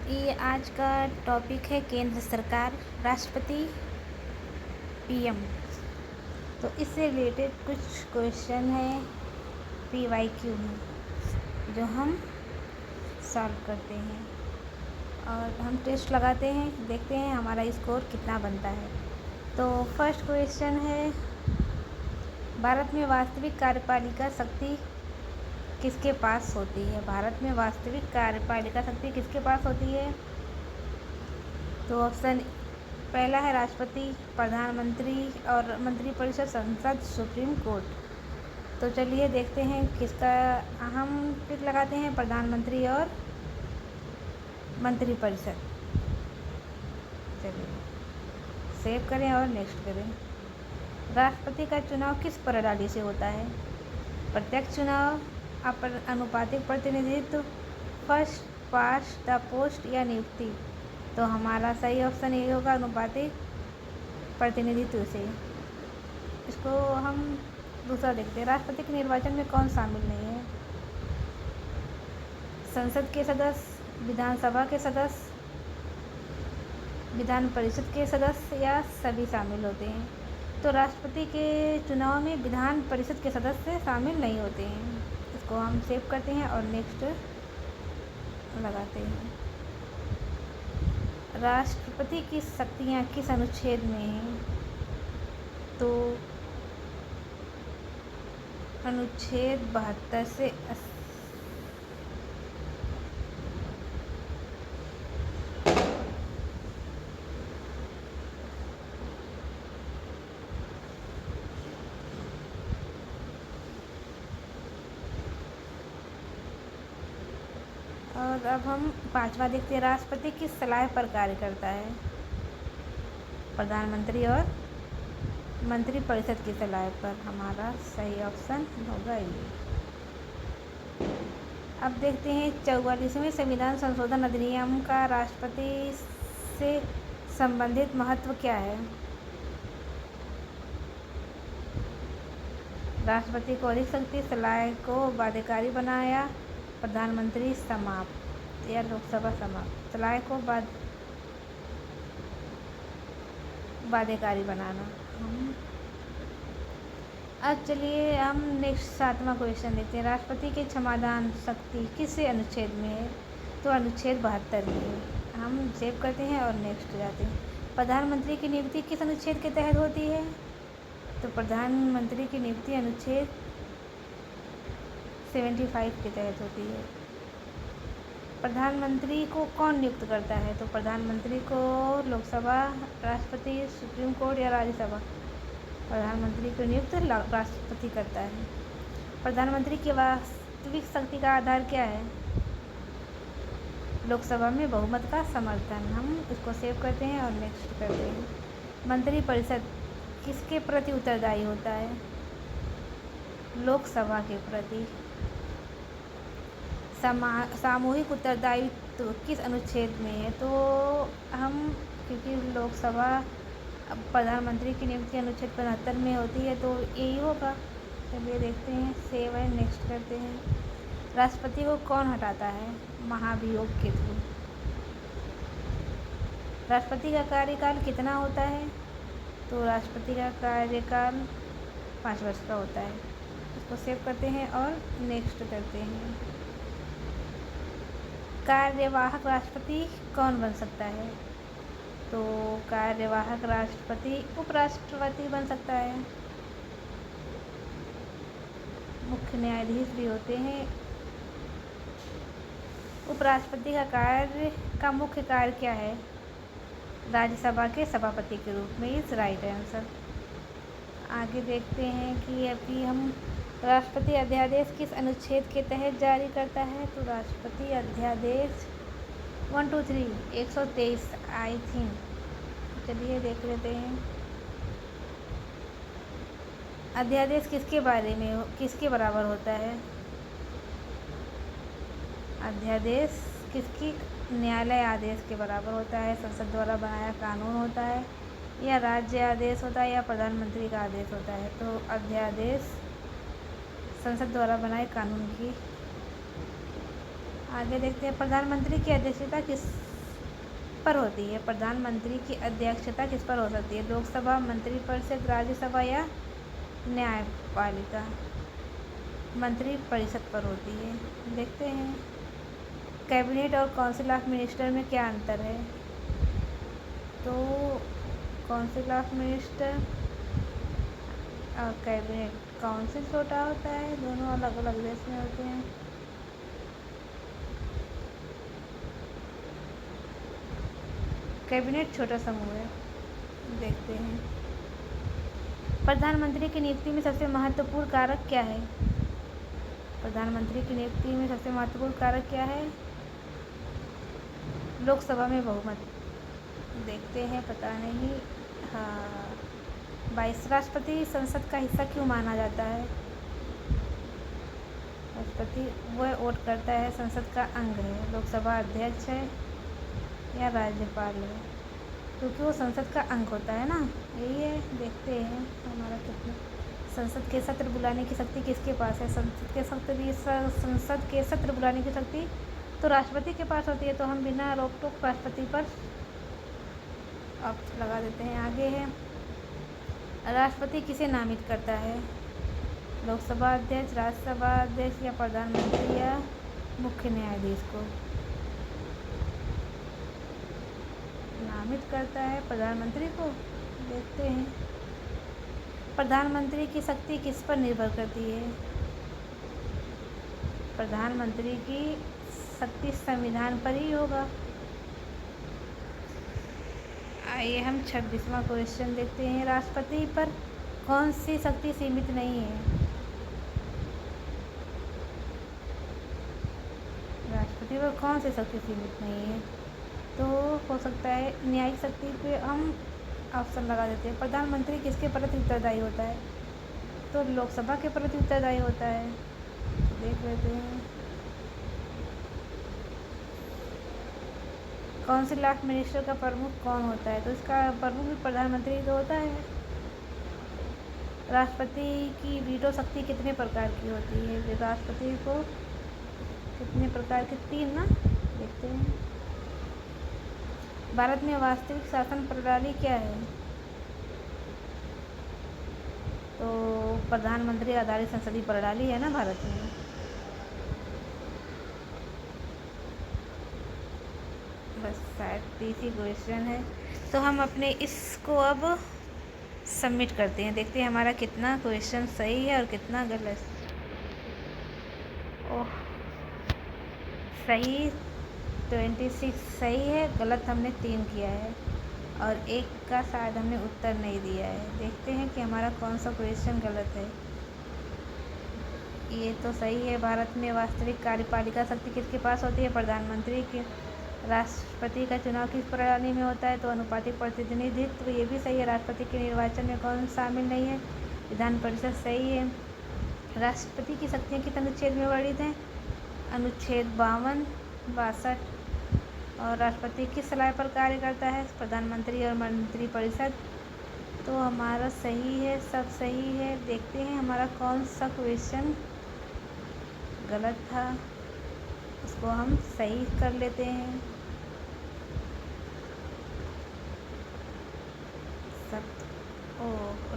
ये आज का टॉपिक है केंद्र सरकार, राष्ट्रपति, पीएम। तो इससे रिलेटेड कुछ क्वेश्चन है, पीवाईक्यू है, जो हम सॉल्व करते हैं और हम टेस्ट लगाते हैं, देखते हैं हमारा स्कोर कितना बनता है। तो फर्स्ट क्वेश्चन है, भारत में वास्तविक कार्यपालिका शक्ति किसके पास होती है? भारत में वास्तविक कार्यपालिका शक्ति किसके पास होती है? तो ऑप्शन पहला है राष्ट्रपति, प्रधानमंत्री और मंत्रिपरिषद, संसद, सुप्रीम कोर्ट। तो चलिए देखते हैं किसका हम टिक लगाते हैं, प्रधानमंत्री और मंत्रिपरिषद। चलिए सेव करें और नेक्स्ट करें। राष्ट्रपति का चुनाव किस प्रणाली से होता है? प्रत्यक्ष चुनाव, अनुपातिक प्रतिनिधित्व, फर्स्ट पास्ट द पोस्ट या नियुक्ति। तो हमारा सही ऑप्शन ये होगा, अनुपातिक प्रतिनिधित्व से। इसको हम दूसरा देखते हैं, राष्ट्रपति के निर्वाचन में कौन शामिल नहीं है? संसद के सदस्य, विधानसभा के सदस्य, विधान परिषद के सदस्य या सभी शामिल होते हैं? तो राष्ट्रपति के चुनाव में विधान परिषद के सदस्य शामिल नहीं होते हैं। इसको हम सेव करते हैं और नेक्स्ट लगाते हैं। राष्ट्रपति की शक्तियाँ किस अनुच्छेद में हैं? तो अनुच्छेद 72 से और अब हम पांचवा देखते हैं, राष्ट्रपति किस सलाह पर कार्य करता है? प्रधानमंत्री और मंत्रिपरिषद की सलाह पर। हमारा सही ऑप्शन होगा ये। अब देखते हैं 44वें संविधान संशोधन अधिनियम का राष्ट्रपति से संबंधित महत्व क्या है? राष्ट्रपति को अधिक शक्ति, सलाह को बाध्यकारी बनाया, प्रधानमंत्री समाप्त या लोकसभा समाप्त। सलाह को बाध्यकारी बनाना। अब चलिए हम नेक्स्ट 7वां क्वेश्चन देखते हैं, राष्ट्रपति के क्षमादान शक्ति किस अनुच्छेद में है? तो अनुच्छेद 72 में है। हम सेव करते हैं और नेक्स्ट जाते हैं। प्रधानमंत्री की नियुक्ति किस अनुच्छेद के तहत होती है? तो प्रधानमंत्री की नियुक्ति अनुच्छेद 75 के तहत होती है। प्रधानमंत्री को कौन नियुक्त करता है? तो प्रधानमंत्री को लोकसभा, राष्ट्रपति, सुप्रीम कोर्ट या राज्यसभा। प्रधानमंत्री को नियुक्त राष्ट्रपति करता है। प्रधानमंत्री की वास्तविक शक्ति का आधार क्या है? लोकसभा में बहुमत का समर्थन। हम इसको सेव करते हैं और नेक्स्ट करते हैं। मंत्रिपरिषद किसके प्रति उत्तरदायी होता है? लोकसभा के प्रति। सामूहिक उत्तरदायित्व किस अनुच्छेद में है? तो हम क्योंकि लोकसभा प्रधानमंत्री की नियुक्ति अनुच्छेद 75 में होती है तो यही होगा। चलिए देखते हैं, सेव है, नेक्स्ट करते हैं। राष्ट्रपति को कौन हटाता है? महाभियोग के थ्रू। राष्ट्रपति का कार्यकाल कितना होता है? तो राष्ट्रपति का कार्यकाल 5 वर्ष का होता है। इसको सेव करते हैं और नेक्स्ट करते हैं। कार्यवाहक राष्ट्रपति कौन बन सकता है? तो कार्यवाहक राष्ट्रपति उपराष्ट्रपति बन सकता है। मुख्य न्यायाधीश भी होते हैं। उपराष्ट्रपति का मुख्य कार्य क्या है? राज्यसभा के सभापति के रूप में। इस राइट आंसर। आगे देखते हैं कि अभी हम राष्ट्रपति अध्यादेश किस अनुच्छेद के तहत जारी करता है? तो राष्ट्रपति अध्यादेश 123 आई थिंक। चलिए देख लेते हैं। अध्यादेश किसके बराबर होता है? अध्यादेश किसकी? न्यायालय आदेश के बराबर होता है। संसद द्वारा बनाया कानून होता है या राज्य आदेश होता है या प्रधानमंत्री का आदेश होता है? तो अध्यादेश संसद द्वारा बनाए कानून की। आगे देखते हैं, प्रधानमंत्री की अध्यक्षता किस पर होती है? प्रधानमंत्री की अध्यक्षता किस पर हो सकती है? लोकसभा, मंत्रिपरिषद, राज्यसभा या न्यायपालिका? मंत्रिपरिषद पर होती है। देखते हैं कैबिनेट और काउंसिल ऑफ मिनिस्टर में क्या अंतर है। तो काउंसिल ऑफ मिनिस्टर और कैबिनेट, काउंसिल छोटा होता है, दोनों अलग अलग देश में होते हैं। कैबिनेट छोटा समूह है। देखते हैं प्रधानमंत्री की नियुक्ति में सबसे महत्वपूर्ण कारक क्या है? प्रधानमंत्री की नियुक्ति में सबसे महत्वपूर्ण कारक क्या है? लोकसभा में बहुमत। देखते हैं, पता नहीं। हाँ, 22 राष्ट्रपति संसद का हिस्सा क्यों माना जाता है? राष्ट्रपति वह वोट करता है, संसद का अंग है। लोकसभा अध्यक्ष है या राज्यपाल है? क्योंकि वो संसद का अंग होता है ना, यही है। देखते हैं हमारा कितना। संसद के सत्र बुलाने की शक्ति किसके पास है? संसद के सत्र बुलाने की शक्ति तो राष्ट्रपति के पास होती है। तो हम बिना रोक टोक राष्ट्रपति पर अब लगा देते हैं। आगे है, राष्ट्रपति किसे नामित करता है? लोकसभा अध्यक्ष, राज्यसभा अध्यक्ष या प्रधानमंत्री या मुख्य न्यायाधीश को नामित करता है? प्रधानमंत्री को। देखते हैं प्रधानमंत्री की शक्ति किस पर निर्भर करती है? प्रधानमंत्री की शक्ति संविधान पर ही होगा। आइए हम 26वां क्वेश्चन देखते हैं। राष्ट्रपति पर कौन सी शक्ति सीमित नहीं है? राष्ट्रपति पर कौन सी शक्ति सीमित नहीं है? तो हो सकता है न्यायिक शक्ति पे हम ऑप्शन लगा देते हैं। प्रधानमंत्री किसके प्रति उत्तरदायी होता है? तो लोकसभा के प्रति उत्तरदायी होता है। देख लेते हैं काउंसिल ऑफ मिनिस्टर का प्रमुख कौन होता है? तो इसका प्रमुख भी प्रधानमंत्री तो होता है। राष्ट्रपति की वीटो शक्ति कितने प्रकार की होती है? राष्ट्रपति को कितने प्रकार की? 3 ना। देखते हैं भारत में वास्तविक शासन प्रणाली क्या है? तो प्रधानमंत्री आधारित संसदीय प्रणाली है ना भारत में। बस शायद 30 ही क्वेश्चन है, तो हम अपने इसको अब सबमिट करते हैं। देखते हैं हमारा कितना क्वेश्चन सही है और कितना गलत। ओह, सही 26 सही है, गलत हमने 3 किया है और 1 का शायद हमने उत्तर नहीं दिया है। देखते हैं कि हमारा कौन सा क्वेश्चन गलत है। ये तो सही है। भारत में वास्तविक कार्यपालिका शक्ति किसके पास होती है? प्रधानमंत्री के। राष्ट्रपति का चुनाव किस प्रणाली में होता है? तो अनुपातिक प्रतिनिधित्व। ये भी सही है। राष्ट्रपति के निर्वाचन में कौन शामिल नहीं है? विधान परिषद। सही है। राष्ट्रपति की शक्तियाँ किस अनुच्छेद में वर्णित हैं? अनुच्छेद 52, 62। और राष्ट्रपति किस सलाह पर कार्य करता है? प्रधानमंत्री और मंत्रिपरिषद। तो हमारा सही है, सब सही है। देखते हैं हमारा कौन सा क्वेश्चन गलत था, उसको हम सही कर लेते हैं।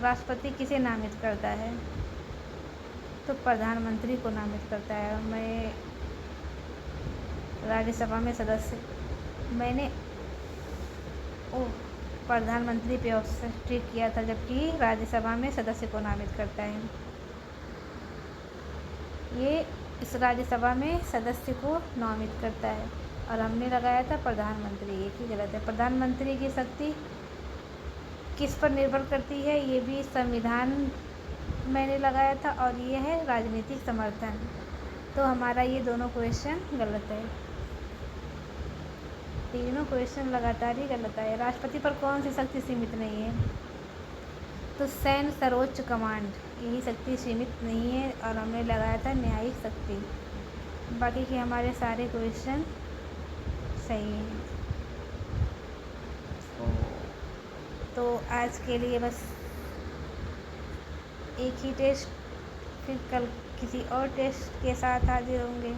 राष्ट्रपति किसे नामित करता है? तो प्रधानमंत्री को नामित करता है। मैं राज्यसभा में सदस्य, मैंने प्रधानमंत्री पे ऑप्शन टिक किया था, जबकि राज्यसभा में सदस्य को नामित करता है। ये इस राज्यसभा में सदस्य को नामित करता है और हमने लगाया था प्रधानमंत्री। ये ही गलत है। प्रधानमंत्री की शक्ति किस पर निर्भर करती है? ये भी संविधान मैंने लगाया था और ये है राजनीतिक समर्थन। तो हमारा ये दोनों क्वेश्चन गलत है। तीनों क्वेश्चन लगातार ही गलत आए। राष्ट्रपति पर कौन सी शक्ति सीमित नहीं है? तो सैन्य सर्वोच्च कमांड, यही शक्ति सीमित नहीं है और हमने लगाया था न्यायिक शक्ति। बाकी के हमारे सारे क्वेश्चन सही हैं। तो आज के लिए बस एक ही टेस्ट, फिर कल किसी और टेस्ट के साथ हाजिर होंगे।